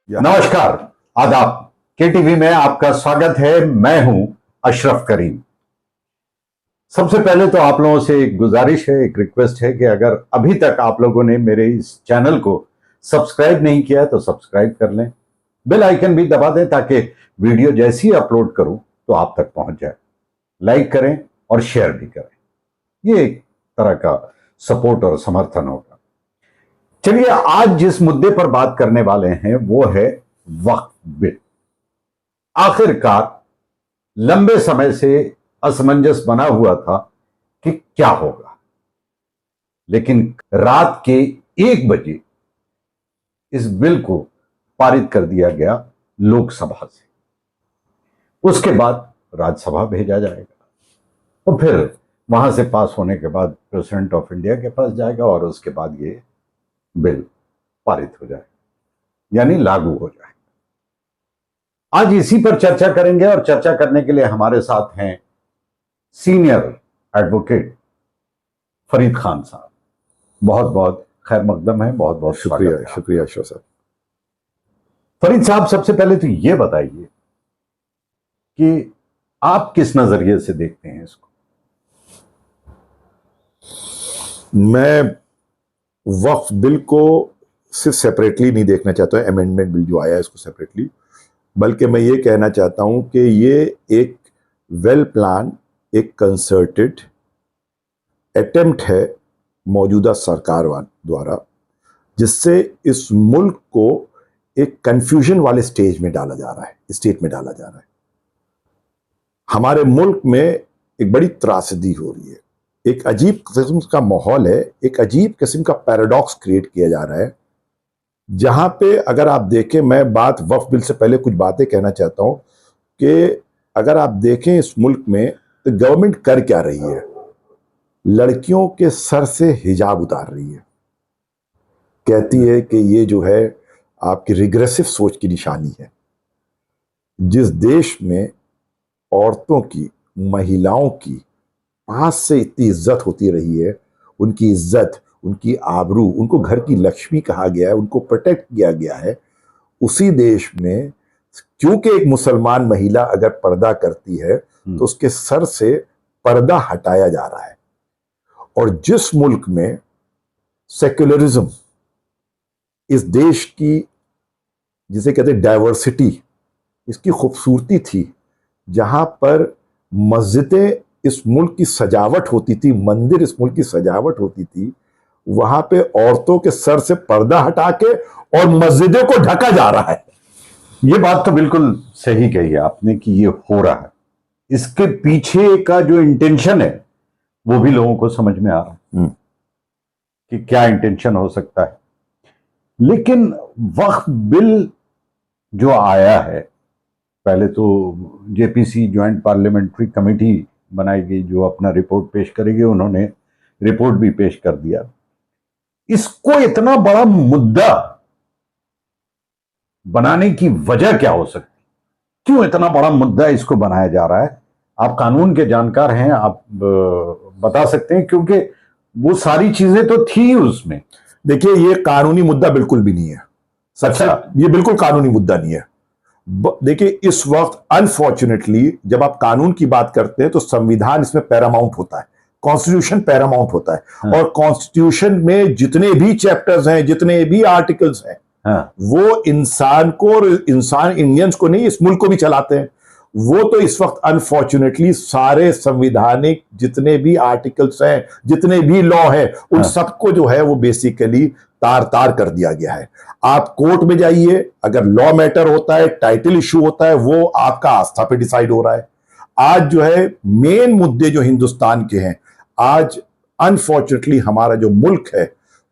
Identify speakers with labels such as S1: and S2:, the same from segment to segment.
S1: नमस्कार, आदाब। केटीवी में आपका स्वागत है। मैं हूं अशरफ करीम। सबसे पहले तो आप लोगों से एक गुजारिश है, एक रिक्वेस्ट है कि अगर अभी तक आप लोगों ने मेरे इस चैनल को सब्सक्राइब नहीं किया तो सब्सक्राइब कर लें, बेल आइकन भी दबा दें ताकि वीडियो जैसी अपलोड करूं तो आप तक पहुंच जाए। लाइक करें और शेयर भी करें, ये एक तरह का सपोर्ट और समर्थन होगा। चलिए, आज जिस मुद्दे पर बात करने वाले हैं वो है वक्फ बिल। आखिरकार लंबे समय से असमंजस बना हुआ था कि क्या होगा, लेकिन रात के 1 बजे इस बिल को पारित कर दिया गया लोकसभा से। उसके बाद राज्यसभा भेजा जाएगा और फिर वहां से पास होने के बाद प्रेसिडेंट ऑफ इंडिया के पास जाएगा और उसके बाद ये बिल पारित हो जाए, यानी लागू हो जाए। आज इसी पर चर्चा करेंगे और चर्चा करने के लिए हमारे साथ हैं सीनियर एडवोकेट फरीद खान साहब। बहुत बहुत खैर मकदम है, बहुत बहुत
S2: शुक्रिया। शुक्रिया अशरफ साहब।
S1: फरीद साहब, सबसे पहले तो ये बताइए कि आप किस नजरिए से देखते हैं इसको।
S2: मैं वक्फ बिल को सिर्फ सेपरेटली नहीं देखना चाहता हूँ, अमेंडमेंट बिल जो आया है इसको सेपरेटली, बल्कि मैं ये कहना चाहता हूँ कि ये एक वेल प्लान, एक कंसर्टेड अटेम्प्ट है मौजूदा सरकार द्वारा, जिससे इस मुल्क को एक कंफ्यूजन वाले स्टेट में डाला जा रहा है। हमारे मुल्क में एक बड़ी त्रासदी हो रही है, एक अजीब किस्म का माहौल है, एक अजीब किस्म का पैराडॉक्स क्रिएट किया जा रहा है, जहां पे अगर आप देखें, मैं बात वक्फ बिल से पहले कुछ बातें कहना चाहता हूं कि अगर आप देखें इस मुल्क में तो गवर्नमेंट कर क्या रही है, लड़कियों के सर से हिजाब उतार रही है, कहती है कि ये जो है आपकी रिग्रेसिव सोच की निशानी है। जिस देश में औरतों की, महिलाओं की पास से इतनी इज्जत होती रही है, उनकी इज्जत, उनकी आबरू, उनको घर की लक्ष्मी कहा गया है, उनको प्रोटेक्ट किया गया है, उसी देश में क्योंकि एक मुसलमान महिला अगर पर्दा करती है तो उसके सर से पर्दा हटाया जा रहा है। और जिस मुल्क में सेक्युलरिज्म, इस देश की जिसे कहते हैं डाइवर्सिटी, इसकी खूबसूरती थी, जहां पर मस्जिदें इस मुल्क की सजावट होती थी, मंदिर इस मुल्क की सजावट होती थी, वहां पे औरतों के सर से पर्दा हटा के और मस्जिदों को ढका जा रहा है।
S1: ये बात तो बिल्कुल सही कही है आपने कि ये हो रहा है। इसके पीछे का जो इंटेंशन है वो भी लोगों को समझ में आ रहा है कि क्या इंटेंशन हो सकता है। लेकिन वक्फ बिल जो आया है, पहले तो जेपीसी ज्वाइंट पार्लियामेंट्री कमेटी बनाई गई जो अपना रिपोर्ट पेश करेगी, उन्होंने रिपोर्ट भी पेश कर दिया। इसको इतना बड़ा मुद्दा बनाने की वजह क्या हो सकती, क्यों इतना बड़ा मुद्दा इसको बनाया जा रहा है? आप कानून के जानकार हैं, आप बता सकते हैं, क्योंकि वो सारी चीजें तो थी उसमें।
S2: देखिए, ये कानूनी मुद्दा बिल्कुल भी नहीं है। ये बिल्कुल कानूनी मुद्दा नहीं है। देखिए, इस वक्त अनफॉर्चुनेटली जब आप कानून की बात करते हैं तो संविधान इसमें पैरामाउंट होता है, कॉन्स्टिट्यूशन पैरामाउंट होता है। और कॉन्स्टिट्यूशन में जितने भी चैप्टर्स हैं, जितने भी आर्टिकल्स हैं, वो इंसान को और इंसान इंडियंस को नहीं, इस मुल्क को भी चलाते हैं। वो तो इस वक्त अनफॉर्चुनेटली सारे संविधानिक जितने भी आर्टिकल्स हैं, जितने भी लॉ है, उन सबको जो है वो बेसिकली तार तार कर दिया गया है। आप कोर्ट में जाइए, अगर लॉ मैटर होता है, टाइटल इशू होता है, वो आपका आस्था पे डिसाइड हो रहा है। आज जो है मेन मुद्दे जो हिंदुस्तान के हैं, आज अनफॉर्चुनेटली हमारा जो मुल्क है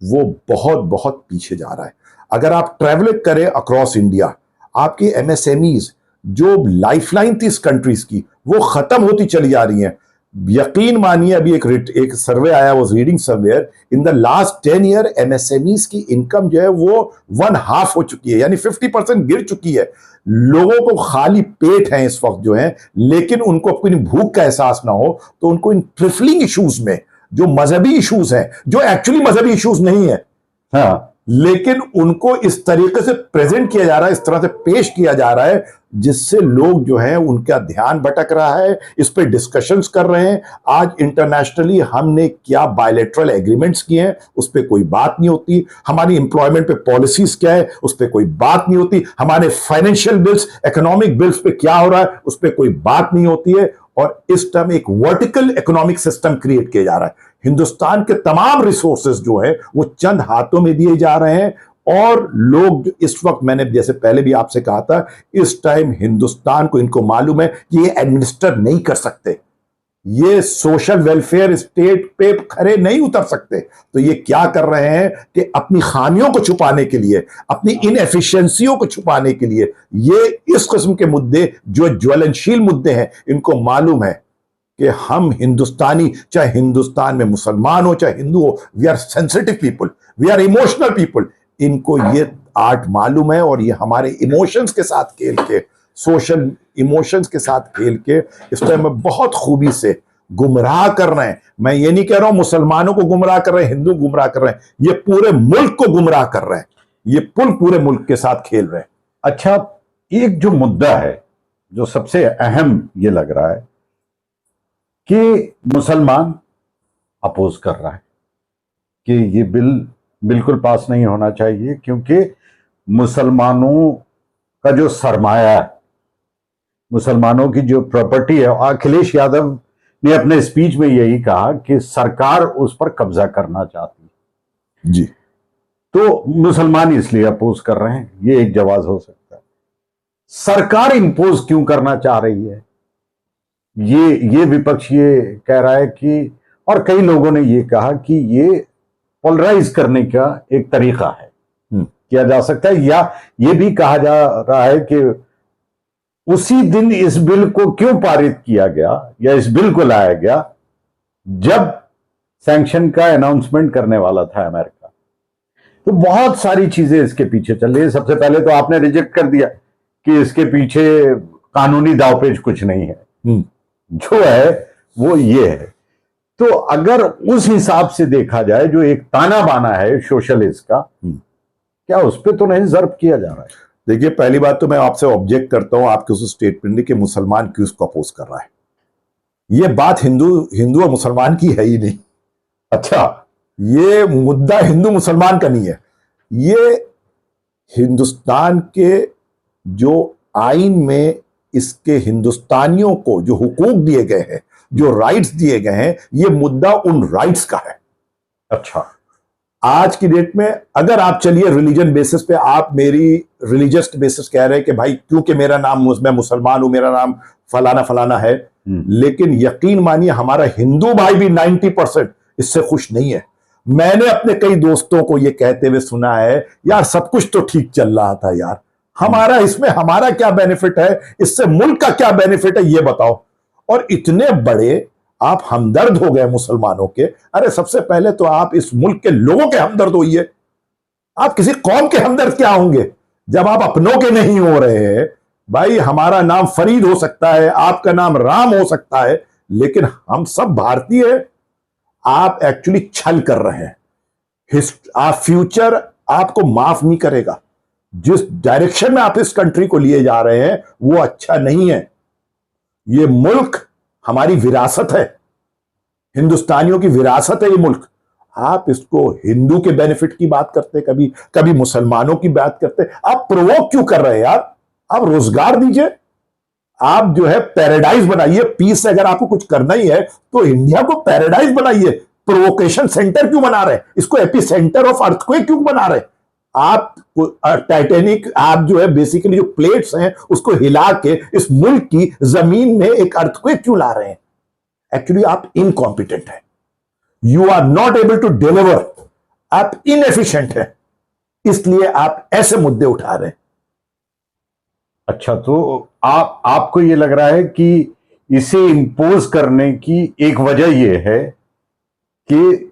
S2: वो बहुत बहुत पीछे जा रहा है। अगर आप ट्रैवल करें अक्रॉस इंडिया, आपकी एमएसएमईज जो लाइफलाइन थी इस कंट्रीज की, वो खत्म होती चली जा रही हैं। यकीन मानिए, अभी एक सर्वे आया, was reading somewhere, in the last 10 year MSMEs की इनकम जो है वो 1/2 हो चुकी है, यानी 50% गिर चुकी है। लोगों को खाली पेट है इस वक्त जो है, लेकिन उनको अपनी भूख का एहसास ना हो, तो उनको इन ट्रिफलिंग इश्यूज में जो मजहबी इश्यूज हैं, जो एक्चुअली मजहबी इश्यूज नहीं है,
S1: हाँ,
S2: लेकिन उनको इस तरीके से प्रेजेंट किया जा रहा है, इस तरह से पेश किया जा रहा है, जिससे लोग जो हैं उनका ध्यान भटक रहा है, इस पे डिस्कशंस कर रहे हैं। आज इंटरनेशनली हमने क्या बायलैटरल एग्रीमेंट्स किए हैं, उस पे कोई बात नहीं होती। हमारी एम्प्लॉयमेंट पे पॉलिसीज क्या है, उस पे कोई बात नहीं होती। हमारे फाइनेंशियल बिल्स, इकोनॉमिक बिल्स पे क्या हो रहा है, उस पे कोई बात नहीं होती है। और इस टाइम एक वर्टिकल इकोनॉमिक सिस्टम क्रिएट किया जा रहा है। हिंदुस्तान के तमाम रिसोर्सेज जो है वो चंद हाथों में दिए जा रहे हैं, और लोग इस वक्त, मैंने जैसे पहले भी आपसे कहा था, इस टाइम हिंदुस्तान को, इनको मालूम है कि ये एडमिनिस्टर नहीं कर सकते, ये सोशल वेलफेयर स्टेट पे खरे नहीं उतर सकते। तो ये क्या कर रहे हैं कि अपनी खामियों को छुपाने के लिए, अपनी इनएफिशिएंसियों को छुपाने के लिए, ये इस किस्म के मुद्दे जो ज्वलनशील मुद्दे हैं, इनको मालूम है कि हम हिंदुस्तानी, चाहे हिंदुस्तान में मुसलमान हो चाहे हिंदू हो, we are sensitive people, we are emotional people. इनको ये आर्ट मालूम है, और ये हमारे इमोशंस के साथ खेल के, सोशल इमोशंस के साथ खेल के इस टाइम में बहुत खूबी से गुमराह कर रहे हैं। मैं ये नहीं कह रहा हूं मुसलमानों को गुमराह कर रहे हैं, हिंदू गुमराह कर रहे हैं, ये पूरे मुल्क को गुमराह कर रहे हैं, ये पूरे मुल्क के साथ खेल रहे हैं।
S1: अच्छा, एक जो मुद्दा है जो सबसे अहम ये लग रहा है कि मुसलमान अपोज कर रहा है कि ये बिल बिल्कुल पास नहीं होना चाहिए, क्योंकि मुसलमानों का जो सरमाया है, मुसलमानों की जो प्रॉपर्टी है, अखिलेश यादव ने अपने स्पीच में यही कहा कि सरकार उस पर कब्जा करना चाहती है।
S2: जी,
S1: तो मुसलमान इसलिए अपोज कर रहे हैं, ये एक जवाब हो सकता है। सरकार इंपोज क्यों करना चाह रही है, ये विपक्ष ये कह रहा है कि, और कई लोगों ने ये कहा कि ये पोलराइज करने का एक तरीका है, किया जा सकता है। या ये भी कहा जा रहा है कि उसी दिन इस बिल को क्यों पारित किया गया, या इस बिल को लाया गया जब सैंक्शन का अनाउंसमेंट करने वाला था अमेरिका। तो बहुत सारी चीजें इसके पीछे चल रही है। सबसे पहले तो आपने रिजेक्ट कर दिया कि इसके पीछे कानूनी दावपेच कुछ नहीं है, जो है वो ये है। तो अगर उस हिसाब से देखा जाए, जो एक ताना बाना है सोशलिस्ट का, क्या उस पर तो नहीं जर्ब किया जा रहा है?
S2: देखिए, पहली बात तो मैं आपसे ऑब्जेक्ट करता हूं आपके उस स्टेटमेंट में कि मुसलमान क्यों इसको अपोज कर रहा है। यह बात हिंदू और मुसलमान की है ही नहीं।
S1: अच्छा,
S2: ये मुद्दा हिंदू मुसलमान का नहीं है, ये हिंदुस्तान के जो आइन में इसके हिंदुस्तानियों को जो हुकूक दिए गए हैं, जो राइट्स दिए गए हैं, ये मुद्दा उन राइट्स का है।
S1: अच्छा,
S2: आज की डेट में अगर आप चलिए रिलीजन बेसिस पे, आप मेरी रिलीजियस बेसिस कह रहे हैं कि भाई क्योंकि मेरा नाम, मैं मुसलमान हूं, मेरा नाम फलाना फलाना है, लेकिन यकीन मानिए हमारा हिंदू भाई भी 90% इससे खुश नहीं है। मैंने अपने कई दोस्तों को ये कहते हुए सुना है, यार सब कुछ तो ठीक चल रहा था यार, हमारा इसमें हमारा क्या बेनिफिट है, इससे मुल्क का क्या बेनिफिट है, ये बताओ। और इतने बड़े आप हमदर्द हो गए मुसलमानों के। अरे सबसे पहले तो आप इस मुल्क के लोगों के हमदर्द होइए। आप किसी कौम के हमदर्द क्या होंगे जब आप अपनों के नहीं हो रहे हैं? भाई हमारा नाम फरीद हो सकता है, आपका नाम राम हो सकता है, लेकिन हम सब भारतीय हैं। आप एक्चुअली छल कर रहे हैं। आप फ्यूचर आपको माफ नहीं करेगा। जिस डायरेक्शन में आप इस कंट्री को लिए जा रहे हैं वो अच्छा नहीं है। ये मुल्क हमारी विरासत है, हिंदुस्तानियों की विरासत है ये मुल्क। आप इसको हिंदू के बेनिफिट की बात करते, कभी कभी मुसलमानों की बात करते। आप प्रोवोक क्यों कर रहे हैं यार? आप रोजगार दीजिए, आप जो है पैराडाइज बनाइए। पीस से अगर आपको कुछ करना ही है तो इंडिया को पैराडाइज बनाइए। प्रोवोकेशन सेंटर क्यों बना रहे? इसको एपी सेंटर ऑफ अर्थक्वेक क्यों बना रहे? आप टाइटेनिक, आप जो है बेसिकली जो प्लेट्स हैं उसको हिला के इस मुल्क की जमीन में एक अर्थक्वेक क्यों ला रहे हैं? एक्चुअली आप इनकॉम्पिटेंट हैं, you are not able to deliver, आप इनएफिशिएंट हैं, इसलिए आप ऐसे मुद्दे उठा रहे हैं।
S1: अच्छा, तो आपको ये लग रहा है कि इसे इंपोज करने की एक वजह यह है कि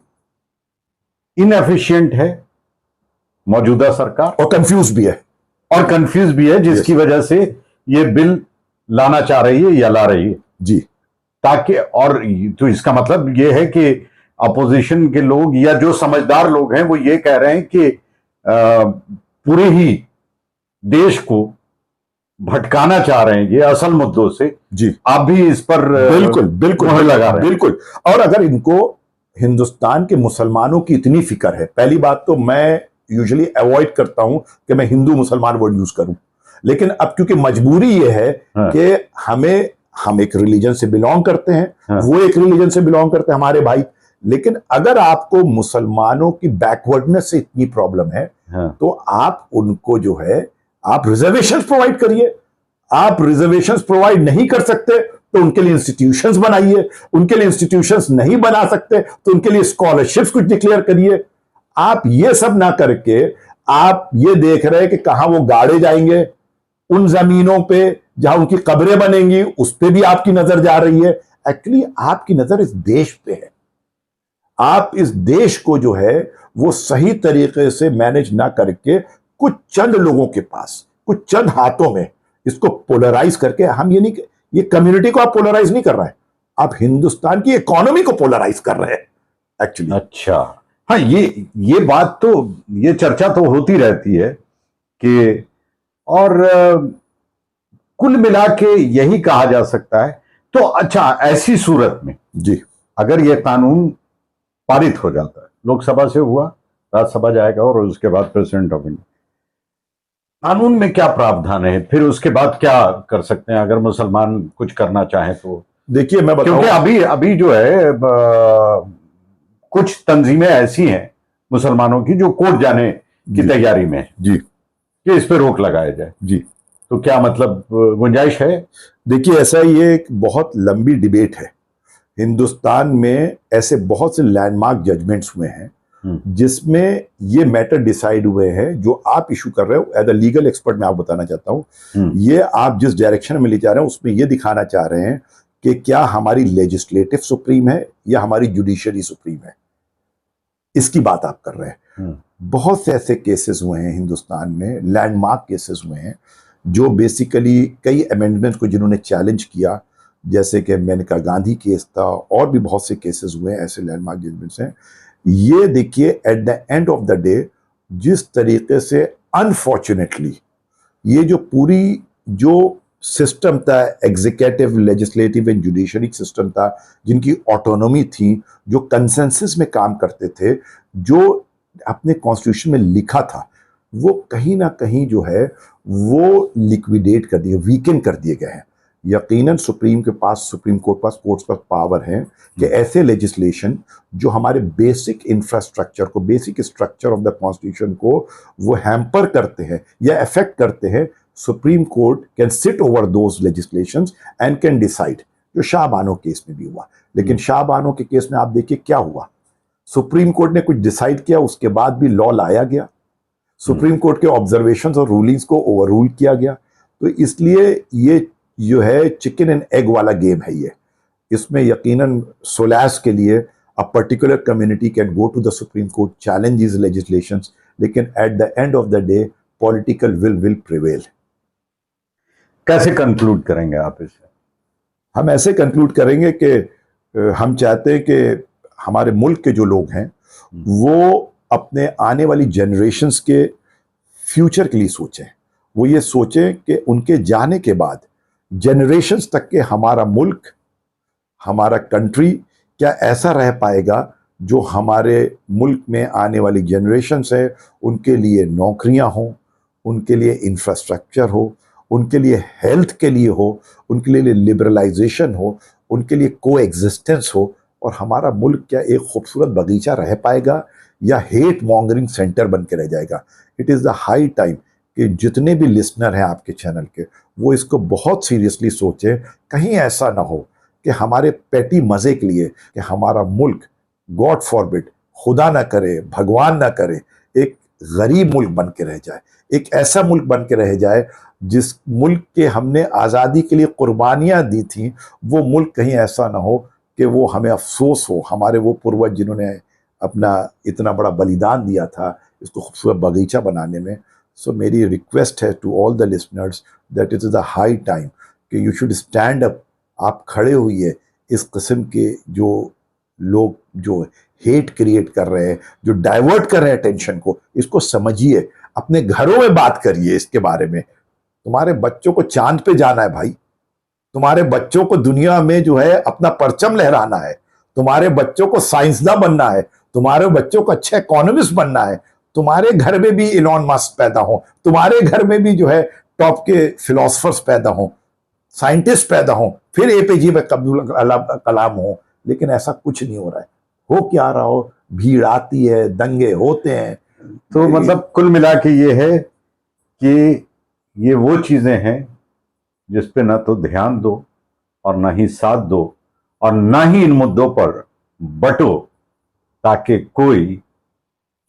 S1: इनएफिशिएंट है मौजूदा सरकार,
S2: और कंफ्यूज भी है,
S1: जिसकी वजह से ये बिल लाना चाह रही है या ला रही है
S2: जी,
S1: ताकि, और तो इसका मतलब ये है कि अपोजिशन के लोग या जो समझदार लोग हैं वो ये कह रहे हैं कि पूरे ही देश को भटकाना चाह रहे हैं ये असल मुद्दों से।
S2: जी,
S1: आप भी इस पर
S2: बिल्कुल बिल्कुल
S1: मुहर लगा रहे हैं।
S2: बिल्कुल। और अगर इनको हिंदुस्तान के मुसलमानों की इतनी फिक्र है, पहली बात तो मैं यूजुअली अवॉइड करता हूं कि मैं हिंदू मुसलमान वर्ड यूज करूं, लेकिन अब क्योंकि मजबूरी ये है
S1: हाँ।
S2: कि हम एक रिलीजन से बिलोंग करते हैं,
S1: हाँ।
S2: वो एक रिलीजन से बिलोंग करते हैं हमारे भाई, लेकिन अगर आपको मुसलमानों की बैकवर्डनेस से इतनी प्रॉब्लम है,
S1: हाँ।
S2: तो आप उनको जो है आप रिजर्वेशन प्रोवाइड करिए। आप रिजर्वेशंस प्रोवाइड नहीं कर सकते तो उनके लिए इंस्टीट्यूशंस बनाइए, उनके लिए इंस्टीट्यूशंस नहीं बना सकते तो उनके लिए स्कॉलरशिप्स कुछ डिक्लेयर करिए। आप ये सब ना करके आप ये देख रहे हैं कि कहां वो गाड़े जाएंगे, उन जमीनों पे जहां उनकी कब्रें बनेंगी उस पे भी आपकी नजर जा रही है। एक्चुअली आपकी नजर इस देश पे है। आप इस देश को जो है वो सही तरीके से मैनेज ना करके कुछ चंद लोगों के पास, कुछ चंद हाथों में इसको पोलराइज करके, हम ये नहीं, ये कम्युनिटी को आप पोलराइज नहीं कर रहे हैं, आप हिंदुस्तान की इकोनॉमी को पोलराइज कर रहे हैं एक्चुअली।
S1: अच्छा, हाँ, ये बात तो, ये चर्चा तो होती रहती है कि, और कुल मिला के यही कहा जा सकता है। तो अच्छा, ऐसी सूरत में
S2: जी,
S1: अगर यह कानून पारित हो जाता है, लोकसभा से हुआ, राज्यसभा जाएगा और उसके बाद प्रेसिडेंट ऑफ इंडिया, कानून में क्या प्रावधान है, फिर उसके बाद क्या कर सकते हैं अगर मुसलमान कुछ करना चाहे तो?
S2: देखिए मैं बताऊं,
S1: क्योंकि अभी अभी जो है कुछ तंजीमें ऐसी हैं मुसलमानों की जो कोर्ट जाने की तैयारी में है
S2: जी
S1: कि इस पर रोक लगाया जाए।
S2: जी,
S1: तो क्या मतलब गुंजाइश है?
S2: देखिए ऐसा, ये एक बहुत लंबी डिबेट है। हिंदुस्तान में ऐसे बहुत से लैंडमार्क जजमेंट्स हुए हैं जिसमें ये मैटर डिसाइड हुए हैं। जो आप इशू कर रहे हो एज अ लीगल एक्सपर्ट, मैं आपको बताना चाहता हूं, ये आप जिस डायरेक्शन में ले जा रहे हैं उसमें ये दिखाना चाह रहे हैं कि क्या हमारी लेजिस्लेटिव सुप्रीम है या हमारी जुडिशरी सुप्रीम है, इसकी बात आप कर रहे हैं। बहुत से ऐसे केसेस हुए हैं हिंदुस्तान में, लैंडमार्क केसेस हुए हैं जो बेसिकली कई अमेंडमेंट्स को जिन्होंने चैलेंज किया, जैसे कि मेनका गांधी केस था, और भी बहुत से केसेस हुए हैं ऐसे लैंडमार्क जजमेंट्स हैं। ये देखिए eight the end of the day जिस तरीके से अनफॉर्चुनेटली ये जो पूरी जो सिस्टम था, executive, legislative and judiciary system था, जिनकी ऑटोनॉमी थी, जो कंसेंसस में काम करते थे, जो अपने कॉन्स्टिट्यूशन में लिखा था, वो कहीं ना कहीं जो है वो लिक्विडेट कर दिए, वीकेन कर दिए गए हैं। यकीनन सुप्रीम कोर्ट पास कोर्ट्स पास पावर है कि ऐसे लेजिस्लेशन जो हमारे बेसिक इंफ्रास्ट्रक्चर को, basic structure of the constitution को वो हैम्पर करते हैं या अफेक्ट करते हैं, supreme court can sit over those legislations and can decide. जो शाह बानो केस में भी हुआ, लेकिन शाह बानो के केस में आप देखिए क्या हुआ, सुप्रीम कोर्ट ने कुछ डिसाइड किया, उसके बाद भी लॉ लाया गया, सुप्रीम कोर्ट के ऑब्जर्वेशंस और रूलिंग्स को ओवररूल किया गया। तो इसलिए ये जो है चिकन एंड एग वाला गेम है ये। इसमें यकीनन सोलैस के लिए a particular community can go to the supreme court, challenge this legislations, लेकिन at the end of the day political will prevail.
S1: कैसे कंक्लूड करेंगे आप इसे?
S2: हम ऐसे कंक्लूड करेंगे कि हम चाहते हैं कि हमारे मुल्क के जो लोग हैं वो अपने आने वाली जनरेशन्स के फ्यूचर के लिए सोचें। वो ये सोचें कि उनके जाने के बाद जनरेशन्स तक के हमारा मुल्क, हमारा कंट्री क्या ऐसा रह पाएगा जो हमारे मुल्क में आने वाली जनरेशन्स है उनके लिए नौकरियां हो, उनके लिए इंफ्रास्ट्रक्चर हो, उनके लिए हेल्थ के लिए हो, उनके लिए लिबरलाइजेशन हो, उनके लिए को एग्जिस्टेंस हो, और हमारा मुल्क क्या एक खूबसूरत बगीचा रह पाएगा या हेट मॉन्गरिंग सेंटर बन के रह जाएगा। It is the high time कि जितने भी लिसनर हैं आपके चैनल के, वो इसको बहुत सीरियसली सोचें। कहीं ऐसा ना हो कि हमारे पेटी मज़े के लिए कि हमारा मुल्क, गॉड फॉरबिड, खुदा ना करे, भगवान ना करे, एक गरीब मुल्क बन के रह जाए, एक ऐसा मुल्क बन के रह जाए जिस मुल्क के हमने आज़ादी के लिए कुर्बानियाँ दी थी, वो मुल्क कहीं ऐसा ना हो कि वो हमें अफसोस हो, हमारे वो पूर्वज जिन्होंने अपना इतना बड़ा बलिदान दिया था इसको खूबसूरत बगीचा बनाने में। सो मेरी रिक्वेस्ट है to all the listeners that it is the high time कि यू शुड स्टैंड अप। आप खड़े हुइए इस किस्म के जो लोग जो हेट क्रिएट कर रहे हैं, जो डाइवर्ट कर रहे हैं टेंशन को, इसको समझिए, अपने घरों में बात करिए इसके बारे में। तुम्हारे बच्चों को चांद पे जाना है भाई, तुम्हारे बच्चों को दुनिया में जो है अपना परचम लहराना है, तुम्हारे बच्चों को साइंसदान बनना है, तुम्हारे बच्चों को अच्छा इकोनॉमिस्ट बनना है। तुम्हारे घर में भी इलॉन मस्क पैदा हो, तुम्हारे घर में भी जो है टॉप के फिलोसफर्स पैदा हो, साइंटिस्ट पैदा हो, फिर एपीजे अब्दुल कलाम हो, लेकिन ऐसा कुछ नहीं हो रहा है। हो क्या रहा हो, भीड़ आती है, दंगे होते हैं।
S1: तो मतलब कुल मिला के ये है कि ये वो चीजें हैं जिस पे ना तो ध्यान दो और ना ही साथ दो और ना ही इन मुद्दों पर बटो, ताकि कोई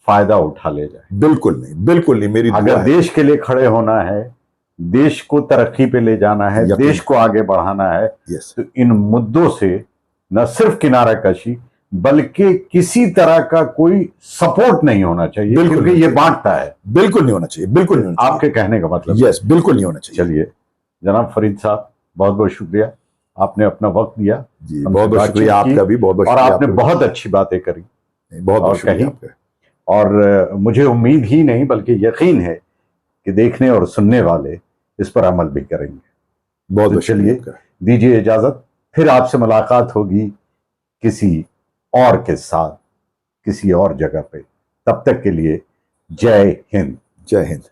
S1: फायदा उठा ले जाए।
S2: बिल्कुल नहीं, बिल्कुल नहीं। मेरी
S1: अगर देश के लिए खड़े होना है, देश को तरक्की पे ले जाना है, देश को आगे बढ़ाना है, तो इन मुद्दों से न सिर्फ किनारा कशी बल्कि किसी तरह का कोई सपोर्ट नहीं होना चाहिए, क्योंकि ये बांटता है।
S2: बिल्कुल नहीं होना चाहिए, बिल्कुल नहीं होना चाहिए।
S1: आपके कहने का मतलब?
S2: यस, बिल्कुल नहीं होना चाहिए।
S1: चलिए जनाब फरीद साहब, बहुत बहुत शुक्रिया, आपने अपना वक्त दिया।
S2: जी, बहुत बहुत शुक्रिया आपका भी, बहुत बहुत
S1: और आपने बहुत अच्छी बातें करी,
S2: बहुत बहुत शुक्रिया आपका।
S1: और मुझे उम्मीद ही नहीं बल्कि यकीन है कि देखने और सुनने वाले इस पर अमल भी करेंगे।
S2: बहुत
S1: तो चलिए दीजिए इजाजत, फिर आपसे मुलाकात होगी किसी और के साथ, किसी और जगह पे। तब तक के लिए जय हिंद।
S2: जय हिंद।